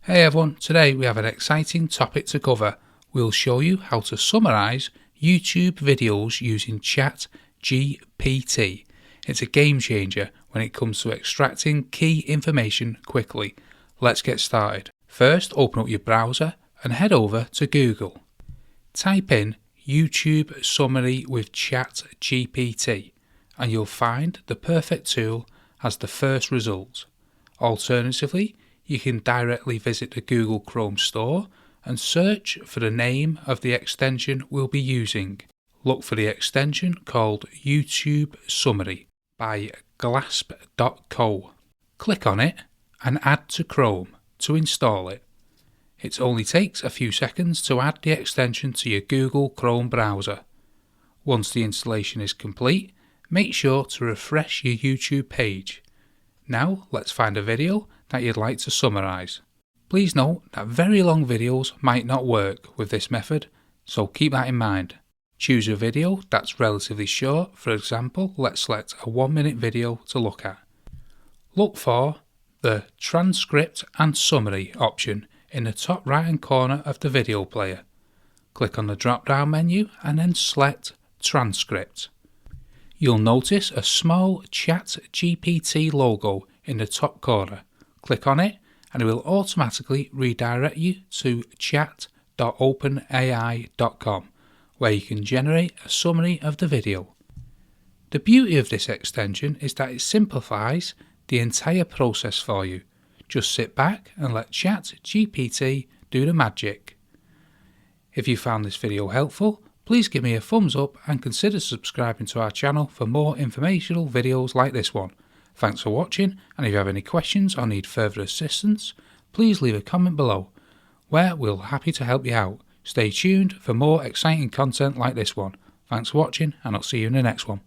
Hey everyone, today we have an exciting topic to cover. We'll show you how to summarise YouTube videos using ChatGPT. It's a game changer when it comes to extracting key information quickly. Let's get started. First, open up your browser and head over to Google. Type in YouTube summary with ChatGPT and you'll find the perfect tool as the first result. Alternatively, you can directly visit the Google Chrome store and search for the name of the extension we'll be using. Look for the extension called YouTube Summary by glasp.co. Click on it and add to Chrome to install it. It only takes a few seconds to add the extension to your Google Chrome browser. Once the installation is complete, make sure to refresh your YouTube page. Now let's find a video that you'd like to summarise. Please note that very long videos might not work with this method, so keep that in mind. Choose a video that's relatively short. For example, let's select a 1-minute video to look at. Look for the transcript and summary option in the top right hand corner of the video player. Click on the drop down menu and then select transcript. You'll notice a small ChatGPT logo in the top corner. Click on it and it will automatically redirect you to chat.openai.com, where you can generate a summary of the video. The beauty of this extension is that it simplifies the entire process for you. Just sit back and let ChatGPT do the magic. If you found this video helpful, please give me a thumbs up and consider subscribing to our channel for more informational videos like this one. Thanks for watching, and if you have any questions or need further assistance, please leave a comment below, where we'll be happy to help you out. Stay tuned for more exciting content like this one. Thanks for watching, and I'll see you in the next one.